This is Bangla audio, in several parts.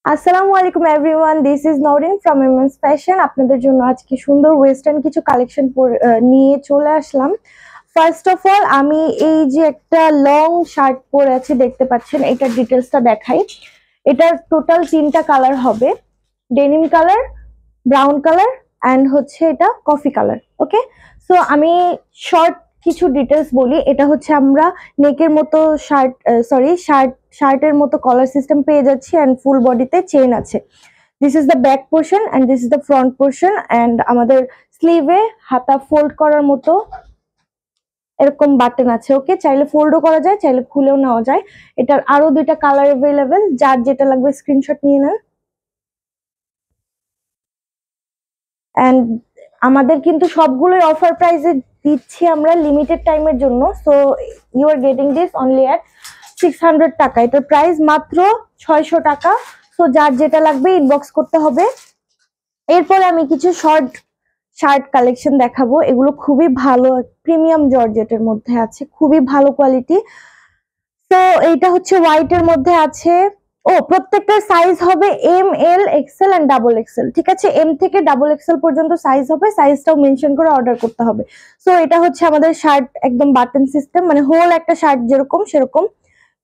আসসালামু আলাইকুম everyone, this is Nowrin from women's fashion. আপনাদের জন্য আজকে সুন্দর ওয়েস্টার্ন কিছু কালেকশন নিয়ে চলে আসলাম। ফার্স্ট অফ অল, আমি এই যে একটা লং শার্ট পরে আছি দেখতে পাচ্ছেন, এটার ডিটেলসটা দেখাই। এটার টোটাল 3টা কালার হবে, denim colour, brown colour and হচ্ছে এটা কফি কালার। ওকে, সো আমি শর্ট কিছু ডিটেলস বলি। এটা হচ্ছে আমরা নেকের মতো শার্ট, শার্টের মতো কলার সিস্টেম পেয়ে যাচ্ছি অ্যান্ড ফুল বডিতে চেন আছে। This is the back portion and this is the front portion. And আমাদের স্লিভে হাতা ফোল্ড করার মতো এরকম বাটন আছে। ওকে, চাইলে ফোল্ডও করা যায়, চাইলে খুলেও নেওয়া যায়। এটার আরো 2টা কালার অ্যাভেলেবেল, যার যেটা লাগবে স্ক্রিনশট নিয়ে নেন। অ্যান্ড আমাদের কিন্তু সবগুলোই অফার প্রাইসে দিচ্ছি আমরা লিমিটেড টাইমের জন্য। So you are getting this only at 600 টাকা। এটার প্রাইস মাত্র 600 টাকা। সো যার যেটা লাগবে ইনবক্স করতে হবে। এরপরে আমি কিছু শর্ট শার্ট কালেকশন দেখাবো। এগুলো খুবই ভালো, প্রিমিয়াম জর্জেটের মধ্যে আছে, খুবই ভালো কোয়ালিটি। তো এইটা হচ্ছে হোয়াইটের মধ্যে আছে। প্রত্যেকটা সাইজ হবে M, L, XL and double XL. ঠিক আছে, এম থেকে ডাবল এক্সেল পর্যন্ত সাইজ হবে, সাইজটাও মেনশন করে অর্ডার করতে হবে। সো এটা হচ্ছে আমাদের শার্ট, একদম বাটন সিস্টেম, মানে হোল একটা শার্ট যেরকম সেরকম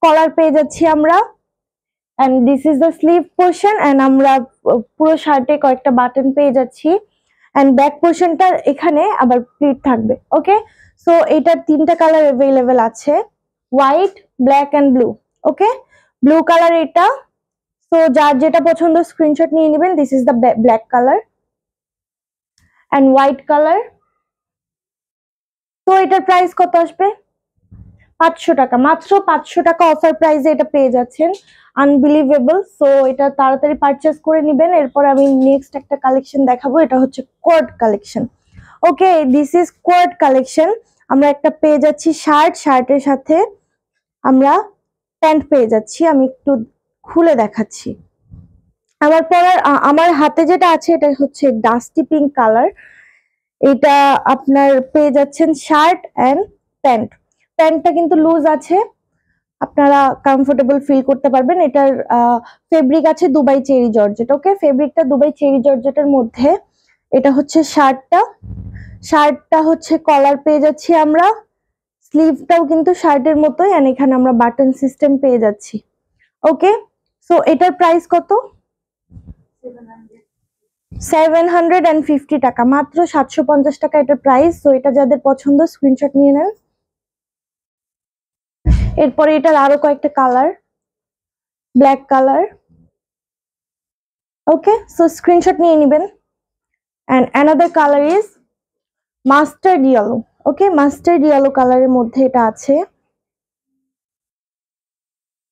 কলার পেয়ে যাচ্ছি আমরা। And this is the sleeve portion. And আমরা পুরো শার্টে কয়েকটা বাটন পেয়ে যাচ্ছি। এন্ড ব্যাক পোর্শনটা এখানে আবার প্লিট থাকবে। ওকে, সো এটার 3টা কালার অ্যাভেলেবেল আছে, white, black and blue. Okay, blue colour এটা। সো যার যেটা পছন্দ স্ক্রিনশট নিয়ে নেবেন। This is the black colour and white colour. তো এটার প্রাইস কত আসবে? 500 টাকা, মাত্র 500 টাকা অফার প্রাইসে এটা পেয়ে যাচ্ছেন। আনবিলিভেবল। সো এটা তাড়াতাড়ি পারচেস করে নেবেন। এরপর আমি নেক্সট একটা কালেকশন দেখাবো, এটা হচ্ছে কোয়ার্ড কালেকশন। ওকে, দিস ইজ কোয়ার্ড কালেকশন। আমরা একটা পেয়ে যাচ্ছি শার্ট, শার্টের সাথে আমরা প্যান্ট পেয়ে যাচ্ছি। আমি একটু খুলে দেখাচ্ছি। আমার হাতে যেটা আছে এটা হচ্ছে ডাস্টি পিঙ্ক কালার। এটা আপনার পেয়ে যাচ্ছেন শার্ট এন্ড প্যান্ট। প্যান্টটা কিন্তু লুজ আছে, আপনারা কমফোর্টেবল ফিল করতে পারবেন। এটার ফেব্রিক আছে দুবাই চেরি জর্জেট। ওকে, ফেব্রিকটা দুবাই চেরি জর্জেটের মধ্যে। এটা হচ্ছে শার্টটা, শার্টটা হচ্ছে কলার পেয়ে যাচ্ছি আমরা। স্লিভটাও কিন্তু শার্টের মতোই, আর এখানে আমরা বাটন সিস্টেম পেয়ে যাচ্ছি। ওকে, সো এটার প্রাইস কত? 750 টাকা, মাত্র 750 টাকা এটার প্রাইস। সো এটা যাদের পছন্দ স্ক্রিনশট নিয়ে নেন। এরপরে এটার আরো কয়েকটা colour, black colour. Okay, so screenshot নিয়ে নেবেন। And another colour is mustard yellow. Okay, mustard yellow কালারের মধ্যে এটা আছে।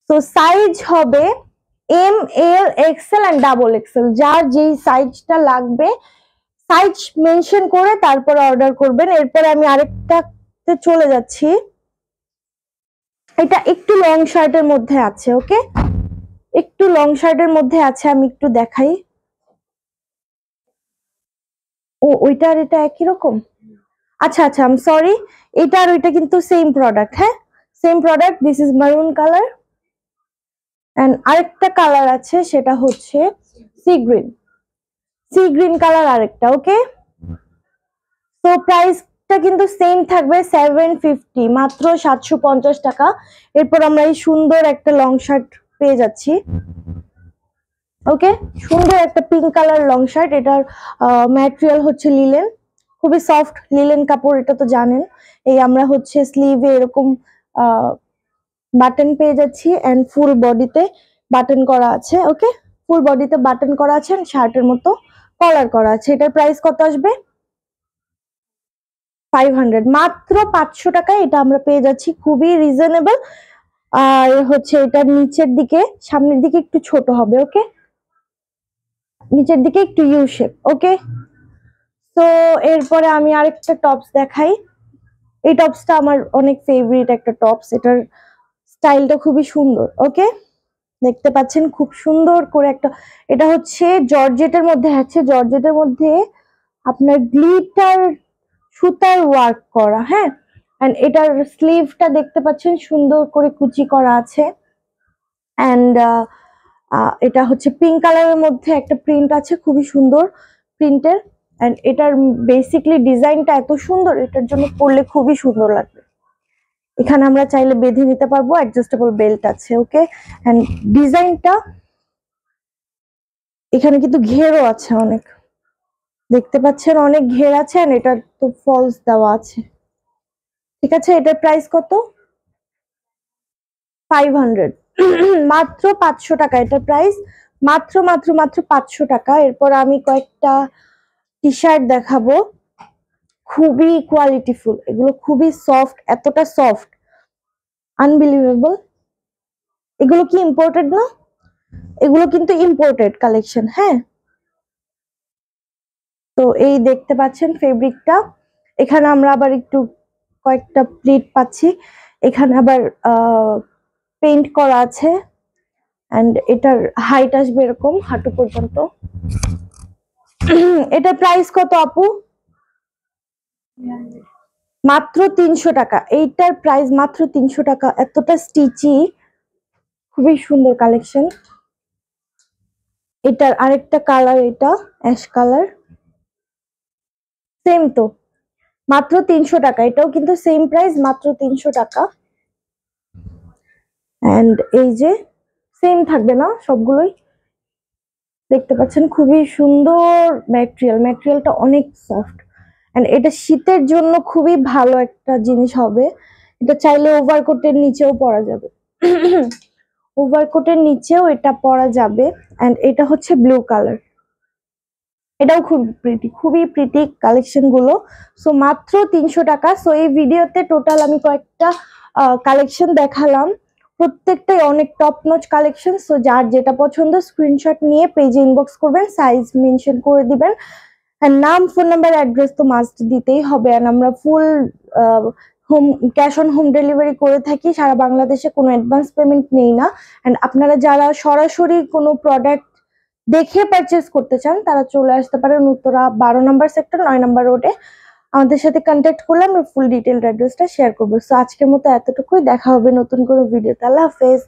সো সাইজ হবে M, L, XL and double XL. যার যেই সাইজটা লাগবে সাইজ মেনশন করে তারপরে অর্ডার করবেন। এরপরে আমি আরেকটাতে চলে যাচ্ছি। এটা একটু লং শার্টের মধ্যে আছে। ওকে, একটু লং শার্টের মধ্যে আছে, আমি একটু দেখাই। ওইটা আর এটা একই রকম। আচ্ছা আচ্ছা, আই এম সরি, এটা আর ওইটা কিন্তু সেম প্রোডাক্ট। হ্যাঁ, same product. This is maroon colour and আরেকটা কালার আছে, সেটা হচ্ছে sea green, sea green colour আরেকটা। ওকে, তো প্রাইসটা কিন্তু সেম থাকবে 750, মাত্র 750 টাকা। এরপর আমরা এই সুন্দর একটা লং শার্ট পেয়ে যাচ্ছি। ওকে, সুন্দর একটা পিঙ্ক কালার লং শার্ট। এটার ম্যাটেরিয়াল হচ্ছে লিলেন, খুবই সফট লিলেন কাপড়, এটা তো জানেন। এই আমরা হচ্ছে স্লিভে এরকম বাটন পেয়ে যাচ্ছি এন্ড ফুল বডিতে বাটন করা আছে। ওকে, ফুল বডিতে বাটন করা আছে, শার্টের মতো কলার করা আছে। এটার প্রাইস কত আসবে? 500, মাত্র 500 টাকায় এটা আমরা পেয়ে যাচ্ছি, খুবই রিজনেবল। আর হচ্ছে এটার নিচের দিকে, সামনের দিকে একটু ছোট হবে। ওকে, নিচের দিকে একটু ইউ শেপ। ওকে, তো এরপরে আমি আরেকটা টপস দেখাই। এই টপসটা আমার অনেক ফেভারিট একটা টপস। এটার স্টাইলটা খুবই সুন্দর। ওকে, দেখতে পাচ্ছেন খুব সুন্দর করে একটা, এটা হচ্ছে জর্জেটের মধ্যে আছে। জর্জেটের মধ্যে আপনার গ্লিটার সুতার ওয়ার্ক করা। হ্যাঁ, এন্ড এটার স্লিভটা দেখতে পাচ্ছেন সুন্দর করে কুচি করা আছে। এন্ড এটা হচ্ছে পিঙ্ক কালারের মধ্যে একটা প্রিন্ট আছে, খুবই সুন্দর প্রিন্টের। এন্ড এটার বেসিকলি ডিজাইনটা এত সুন্দর, এটার জন্য পরলে খুবই সুন্দর লাগবে। এখানে আমরা চাইলে বেঁধে নিতে পারবো, অ্যাডজাস্টেবল বেল্ট আছে। ওকে, এন্ড ডিজাইনটা এখানে কিন্তু ঘেরও আছে অনেক, দেখতে পাচ্ছেন অনেক ঘের আছে। এন্ড এটা তো ফলস দেওয়া আছে। ঠিক আছে, এটার প্রাইস কত? 500 মাত্র 500 টাকা এটার প্রাইস, মাত্র মাত্র মাত্র 500 টাকা। এরপর আমি কয়েকটা টি শার্ট দেখাবো, খুবই কোয়ালিটিফুল, এগুলো খুবই সফট, এতটা সফট, আনবিলিভেবল। এগুলো কি ইম্পোর্টেড না? এগুলো কিন্তু ইম্পোর্টেড কালেকশন। হ্যাঁ, তো এই দেখতে পাচ্ছেন ফেব্রিকটা। এখানে আমরা আবার একটু কয়েকটা প্লিট পাচ্ছি, এখানে আবার পেইন্ট করা আছে। এন্ড এটার হাইট আসবে এরকম হাঁটু পর্যন্ত। এটার প্রাইস কত আপু? মাত্র 300 টাকা। এইটার প্রাইস মাত্র 300 টাকা। এতটা স্টিচি, খুবই সুন্দর কালেকশন। এটার আরেকটা কালার, এটা অ্যাশ কালার, সেম তো, মাত্র 300 টাকা। এটাও কিন্তু সেম প্রাইস, মাত্র 300 টাকা। এন্ড এই যে সেম থাকবে না সবগুলোই, দেখতে পাচ্ছেন খুবই সুন্দর ম্যাটেরিয়ালটা অনেক সফট। এন্ড এটা শীতের জন্য খুবই ভালো একটা জিনিস হবে। এটা চাইলে ওভারকোটের নিচেও পরা যাবে, ওভারকোটের নিচেও এটা পরা যাবে। এন্ড এটা হচ্ছে ব্লু কালার, এটাও খুব প্রিটি, খুবই প্রিটি কালেকশন গুলো। সো মাত্র 300 টাকা। সো এই ভিডিওতে টোটাল আমি কয়েকটা কালেকশন দেখালাম, প্রত্যেকটাই অনেক টপ নচ কালেকশন। সো যার যেটা পছন্দ স্ক্রিনশট নিয়ে পেজে ইনবক্স করবেন, সাইজ মেনশন করে দিবেন। আর নাম, ফোন নাম্বার, অ্যাড্রেস তো মাস্ট দিতেই হবে। আর আমরা full home cash on home delivery করে থাকি সারা বাংলাদেশে, কোনো অ্যাডভান্স পেমেন্ট নেই না। অ্যান্ড আপনারা যারা সরাসরি কোনো প্রোডাক্ট দেখে পারচেস করতে চান তারা চলে আসতে পারেন উত্তরা 12 নম্বর সেক্টর 9 নম্বর রোডে। আমাদের সাথে কন্ট্যাক্ট করলে আমরা ফুল ডিটেইলড অ্যাড্রেসটা শেয়ার করবো। সো আজকের মতো এতটুকুই, দেখা হবে নতুন কোনো ভিডিওতে। আল্লাহ হাফেজ।